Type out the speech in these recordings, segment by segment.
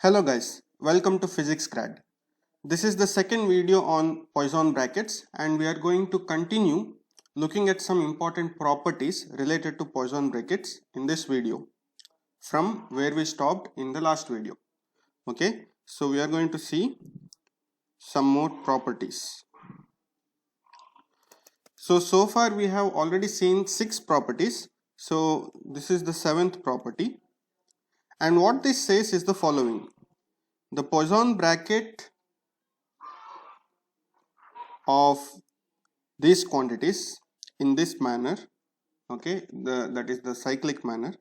Hello guys, welcome to Physics Grad. This is the second video on Poisson brackets and we are going to continue looking at some important properties related to Poisson brackets in this video from where we stopped in the last video. Okay, so we are going to see some more properties. So far we have already seen 6 properties. So this is the 7th property. And what this says is the following. The Poisson bracket of these quantities in this manner, okay, that is the cyclic manner,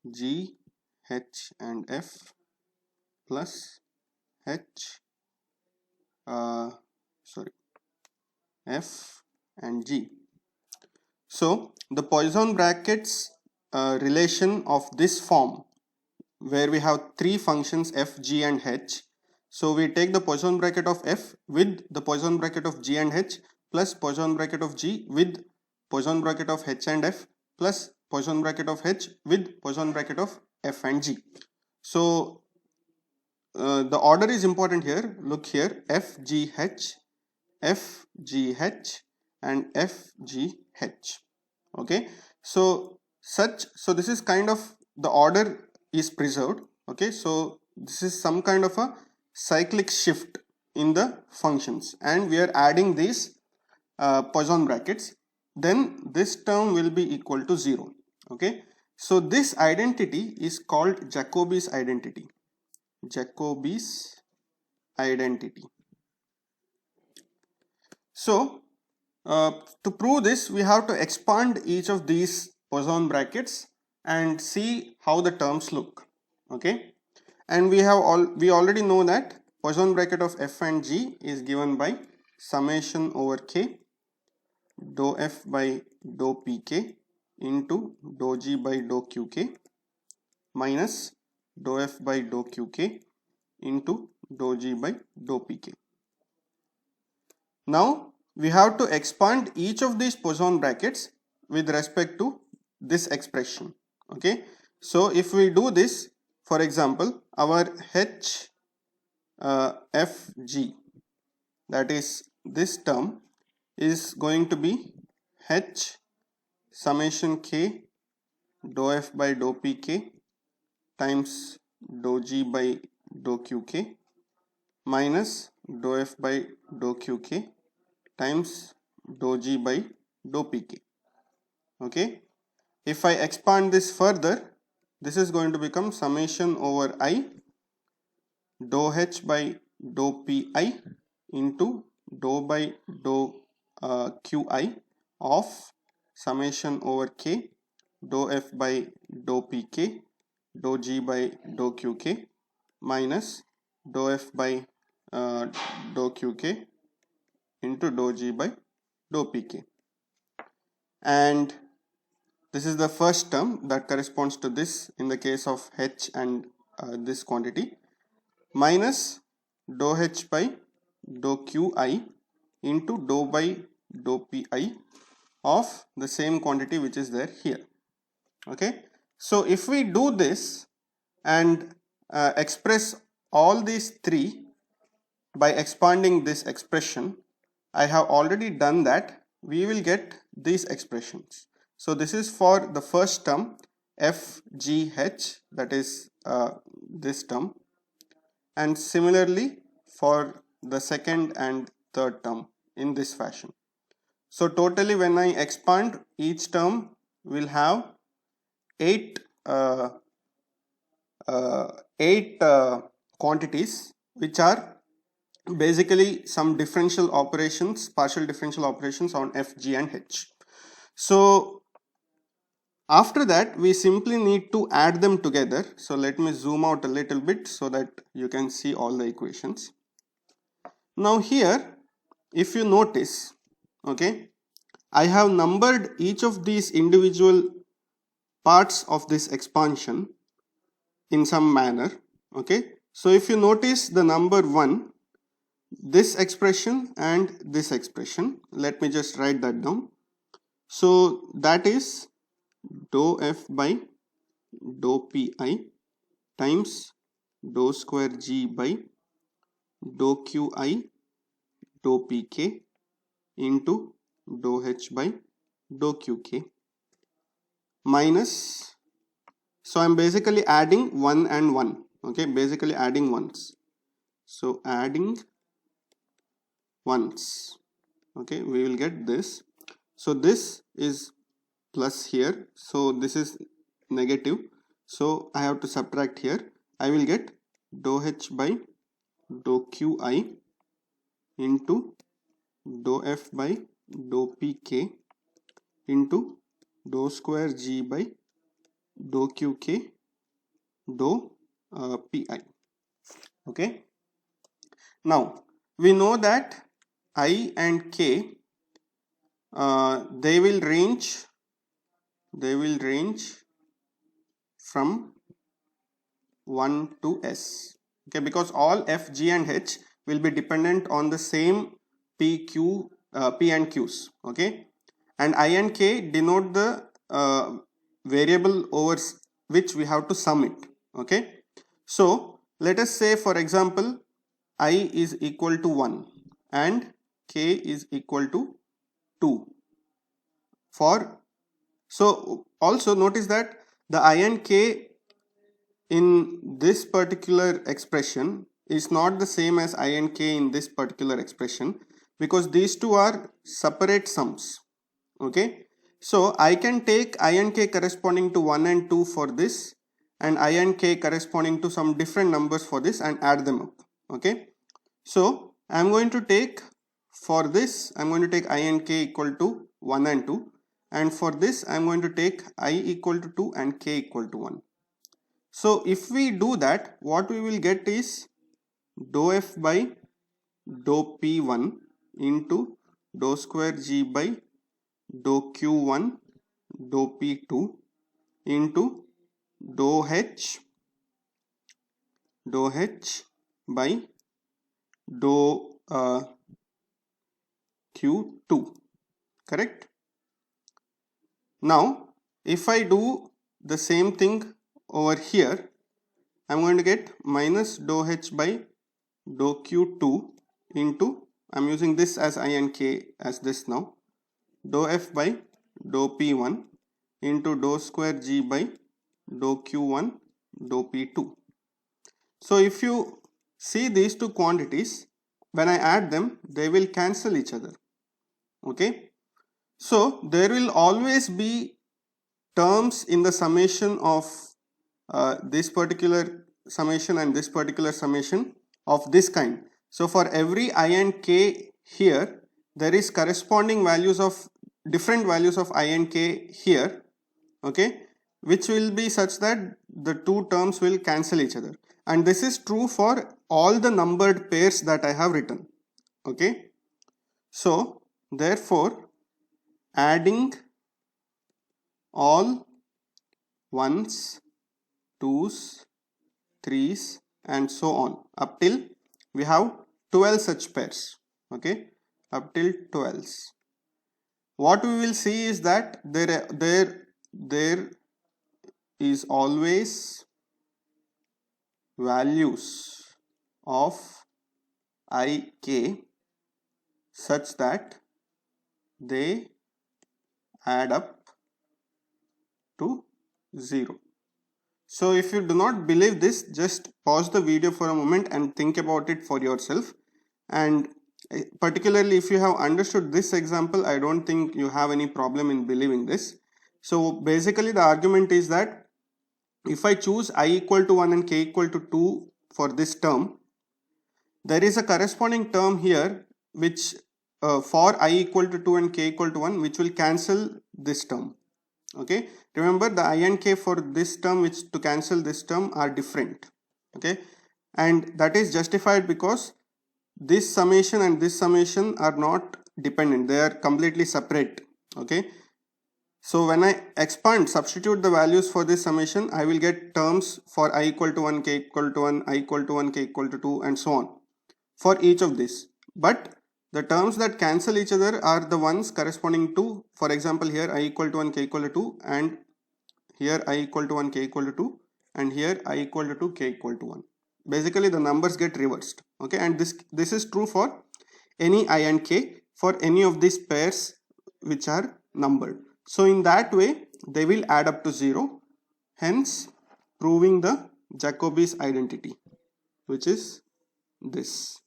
G, H and F plus H, F and G. So the Poisson brackets relation of this form where we have 3 functions f, g and h. So we take the Poisson bracket of f with the Poisson bracket of g and h plus Poisson bracket of g with Poisson bracket of h and f plus Poisson bracket of h with Poisson bracket of f and g. So the order is important here. Look here, f, g, h, f, g, h and f, g, h. Okay, so this is kind of the order is preserved. Okay, so this is some kind of a cyclic shift in the functions and we are adding these Poisson brackets, then this term will be equal to 0. Okay, so this identity is called Jacobi's identity. Jacobi's identity. So to prove this, we have to expand each of these Poisson brackets and see how the terms look. Okay, and we already know that Poisson bracket of f and g is given by summation over k dou f by dou pk into dou g by dou qk minus dou f by dou qk into dou g by dou pk. Now we have to expand each of these Poisson brackets with respect to this expression. Okay, so if we do this, for example, our h f g, that is this term, is going to be h summation k dou f by dou pk times dou g by dou qk minus dou f by dou qk times dou g by dou pk. Okay, if I expand this further, this is going to become summation over I dou h by dou pi into dou by dou qi of summation over k dou f by dou pk dou g by dou qk minus dou f by dou qk into dou g by dou pk. And this is the first term that corresponds to this in the case of h and this quantity, minus dou h by dou qi into dou by dou pi of the same quantity which is there here. Okay, so if we do this and express all these 3 by expanding this expression, I have already done that, we will get these expressions. So this is for the first term f, g, h, that is this term, and similarly for the second and third term in this fashion. So totally when I expand, each term will have 8 quantities which are basically some differential operations, partial differential operations on f, g and h. So after that we simply need to add them together. So let me zoom out a little bit so that you can see all the equations. Now here, if you notice, okay, I have numbered each of these individual parts of this expansion in some manner. Okay, so if you notice the number 1, this expression and this expression, let me just write that down. So that is dou f by dou pi times dou square g by dou qi dou pk into dou h by dou qk minus, so I'm basically adding 1 and 1, okay, basically adding ones, so adding ones, okay, we will get this. So this is plus here, so this is negative, so I have to subtract here. I will get dou h by dou qi into dou f by dou pk into dou square g by dou qk dou pi. Okay, now we know that I and k they will range from 1 to s, okay, because all f, g and h will be dependent on the same p and q's, okay, and I and k denote the variable over which we have to sum it, okay. So let us say, for example, I is equal to 1 and k is equal to 2 for, so also notice that the I and k in this particular expression is not the same as I and k in this particular expression, because these two are separate sums, okay. So I can take I and k corresponding to 1 and 2 for this, and I and k corresponding to some different numbers for this, and add them up, okay. So I'm going to take, for this I'm going to take I and k equal to 1 and 2, and for this I'm going to take I equal to 2 and k equal to 1. So if we do that, what we will get is dou f by dou p1 into dou square g by dou q1 dou p2 into dou h by dou q2, correct. Now if I do the same thing over here, I'm going to get minus dou h by dou q2 into, I'm using this as I and k as this now, dou f by dou p1 into dou square g by dou q1 dou p2. So if you see these two quantities, when I add them, they will cancel each other, okay. So there will always be terms in the summation of this particular summation and this particular summation of this kind. So for every I and k here, there is corresponding values of different values of I and k here, okay, which will be such that the two terms will cancel each other, and this is true for all the numbered pairs that I have written, okay. So therefore adding all ones, twos, threes and so on up till we have 12 such pairs, okay, up till 12. What we will see is that there is always values of I, k such that they add up to 0. So if you do not believe this, just pause the video for a moment and think about it for yourself, and particularly if you have understood this example, I don't think you have any problem in believing this. So basically the argument is that if I choose I equal to 1 and k equal to 2 for this term, there is a corresponding term here which for I equal to 2 and k equal to 1, which will cancel this term, okay. Remember, the I and k for this term, which to cancel this term, are different, okay, and that is justified because this summation and this summation are not dependent, they are completely separate, okay. So when I expand, substitute the values for this summation, I will get terms for I equal to 1, k equal to 1, I equal to 1, k equal to 2 and so on for each of these. But the terms that cancel each other are the ones corresponding to, for example, here I equal to 1, k equal to 2, and here I equal to 1, k equal to 2, and here I equal to 2, k equal to 1. basically the numbers get reversed. Okay, and this is true for any I and k for any of these pairs which are numbered. So in that way they will add up to 0, hence proving the Jacobi's identity, which is this.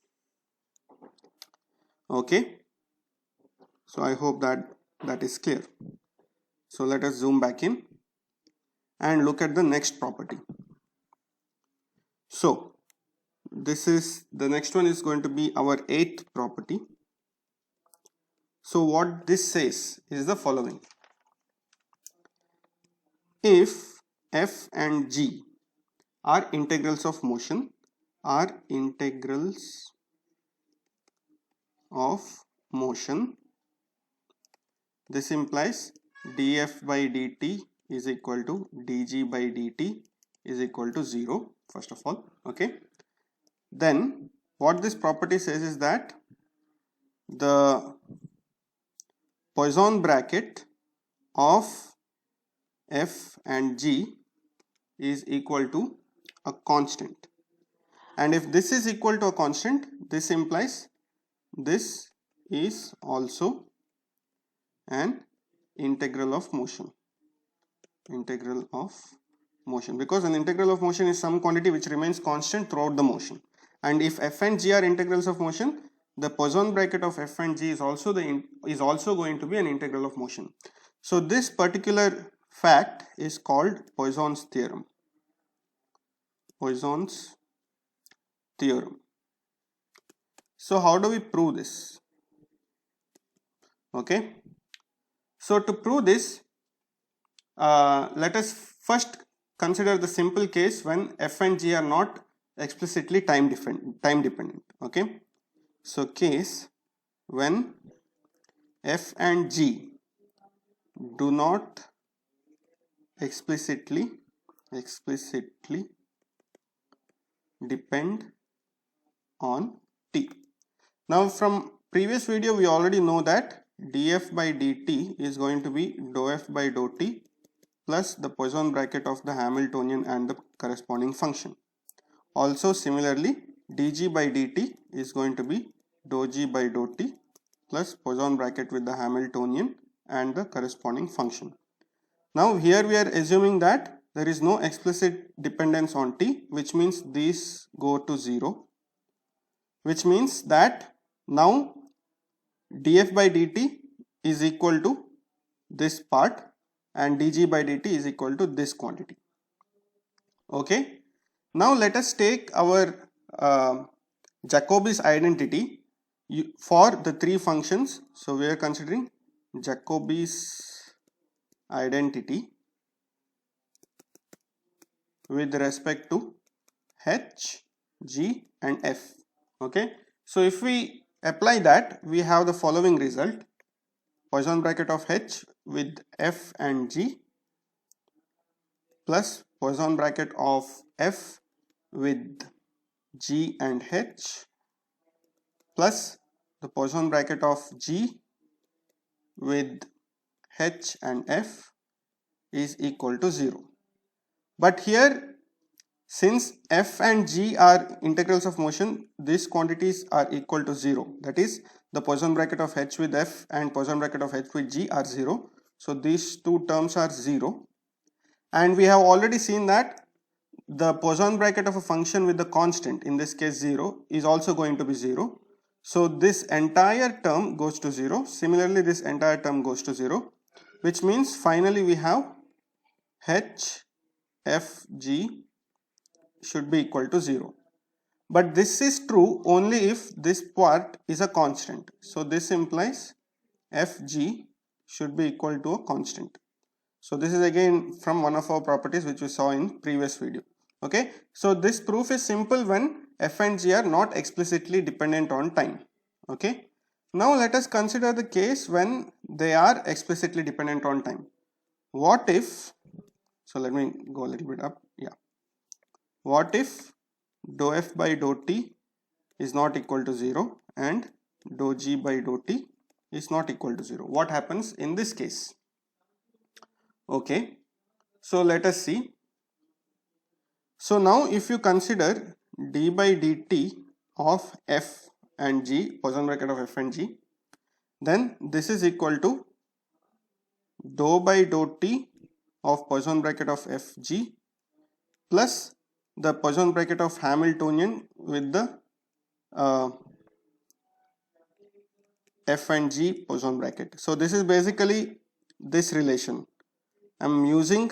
Okay, so I hope that is clear. So let us zoom back in and look at the next property. So this is the next one is going to be our 8th property. So what this says is the following: if f and g are integrals of motion, this implies df by dt is equal to dg by dt is equal to 0, first of all. Okay, then what this property says is that the Poisson bracket of f and g is equal to a constant, and if this is equal to a constant, this implies this is also an integral of motion, because an integral of motion is some quantity which remains constant throughout the motion. And if f and g are integrals of motion, the Poisson bracket of f and g is also going to be an integral of motion. So this particular fact is called Poisson's theorem. So how do we prove this? Okay, so to prove this, let us first consider the simple case when f and g are not explicitly time dependent. Okay, so case when f and g do not explicitly depend on t. Now from previous video we already know that df by dt is going to be dou f by dou t plus the Poisson bracket of the Hamiltonian and the corresponding function. Also similarly dg by dt is going to be dou g by dou t plus Poisson bracket with the Hamiltonian and the corresponding function. Now here we are assuming that there is no explicit dependence on t, which means these go to 0, which means that now df by dt is equal to this part and dg by dt is equal to this quantity. Okay, now let us take our Jacobi's identity for the three functions. So we are considering Jacobi's identity with respect to h, g and f. Okay, so if we apply that, we have the following result: Poisson bracket of h with f and g plus Poisson bracket of f with g and h plus the Poisson bracket of g with h and f is equal to 0. But here, since f and g are integrals of motion, these quantities are equal to 0. That is, the Poisson bracket of h with f and Poisson bracket of h with g are 0. So these two terms are 0. And we have already seen that the Poisson bracket of a function with the constant, in this case 0, is also going to be 0. So this entire term goes to 0. Similarly, this entire term goes to 0, which means finally we have h, f, g should be equal to 0. But this is true only if this part is a constant. So this implies fg should be equal to a constant. So this is again from one of our properties which we saw in previous video. Okay, so this proof is simple when f and g are not explicitly dependent on time. Okay, now let us consider the case when they are explicitly dependent on time. What if, so let me go a little bit up. Yeah, what if dou f by dou t is not equal to 0 and dou g by dou t is not equal to 0? What happens in this case? Okay, so let us see. So now if you consider d by dt of f and g, Poisson bracket of f and g, then this is equal to dou by dou t of Poisson bracket of fg plus the Poisson bracket of Hamiltonian with the f and g Poisson bracket. So this is basically this relation. I'm using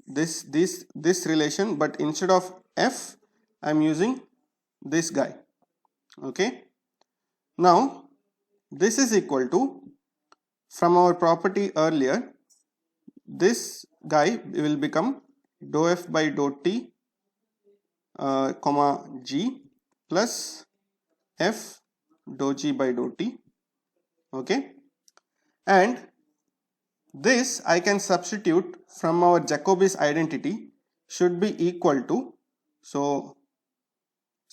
this relation, but instead of f I'm using this guy. Okay, now this is equal to, from our property earlier, this guy will become dou f by dou t comma g plus f dou g by dou t. Okay, and this I can substitute from our Jacobi's identity should be equal to, so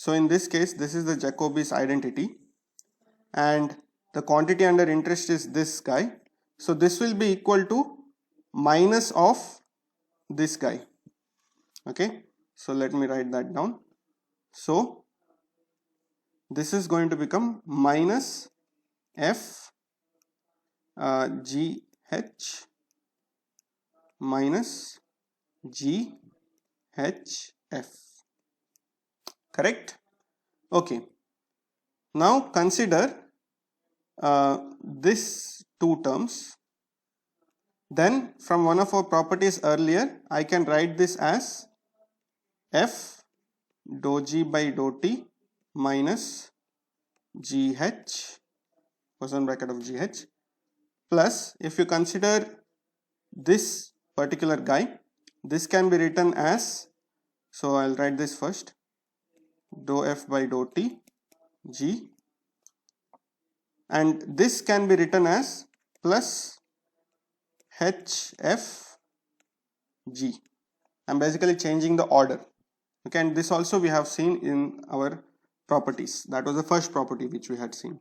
in this case this is the Jacobi's identity and the quantity under interest is this guy, so this will be equal to minus of this guy. Okay, so let me write that down. So this is going to become minus f g h minus g h f. Correct? Okay. Now consider this two terms. Then from one of our properties earlier, I can write this as f dou g by dou t minus gh, Poisson bracket of gh, plus if you consider this particular guy, this can be written as, so I'll write this first, dou f by dou t g, and this can be written as plus hf g. I'm basically changing the order. Okay, and this also we have seen in our properties. That was the first property which we had seen.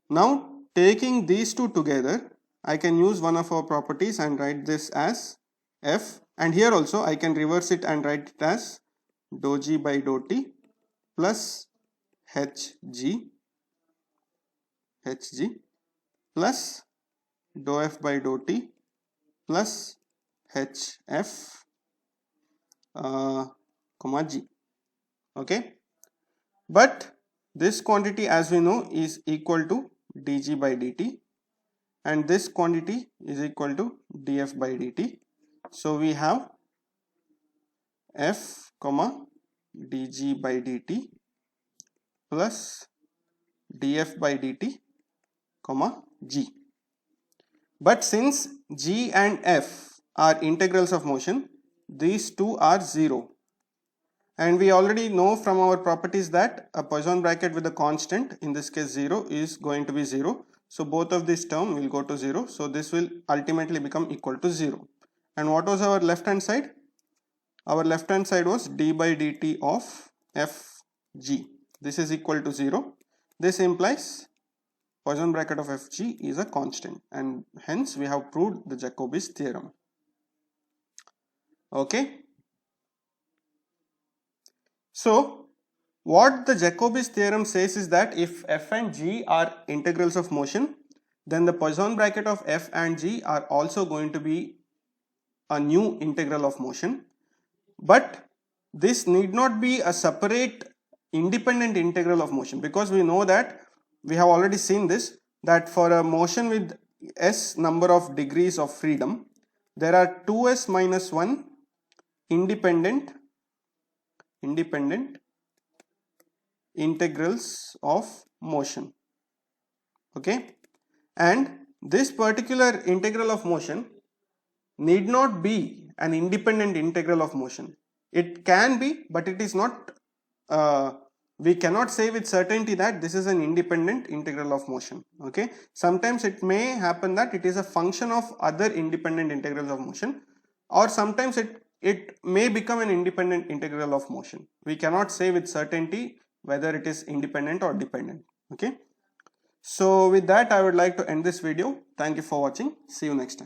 Now taking these two together, I can use one of our properties and write this as f, and here also I can reverse it and write it as dou g by dou t plus hg plus dou f by dou t plus hf comma g. Okay, but this quantity, as we know, is equal to dg by dt, and this quantity is equal to df by dt. So we have f comma dg by dt plus df by dt comma g. But since g and f are integrals of motion, these two are 0, and we already know from our properties that a Poisson bracket with a constant, in this case 0, is going to be 0. So both of these terms will go to 0. So this will ultimately become equal to 0. And what was our left hand side? Our left hand side was d by dt of fg. This is equal to 0. This implies Poisson bracket of fg is a constant, and hence we have proved the Jacobi's theorem. Okay. So what the Jacobi's theorem says is that if f and g are integrals of motion, then the Poisson bracket of f and g are also going to be a new integral of motion. But this need not be a separate independent integral of motion, because we know that we have already seen this, that for a motion with s number of degrees of freedom, there are 2s minus 1 independent integrals of motion. Okay, and this particular integral of motion need not be an independent integral of motion. It can be, but it is not, we cannot say with certainty that this is an independent integral of motion. Okay, sometimes it may happen that it is a function of other independent integrals of motion, or sometimes it may become an independent integral of motion. We cannot say with certainty whether it is independent or dependent. Okay, so with that I would like to end this video. Thank you for watching. See you next time.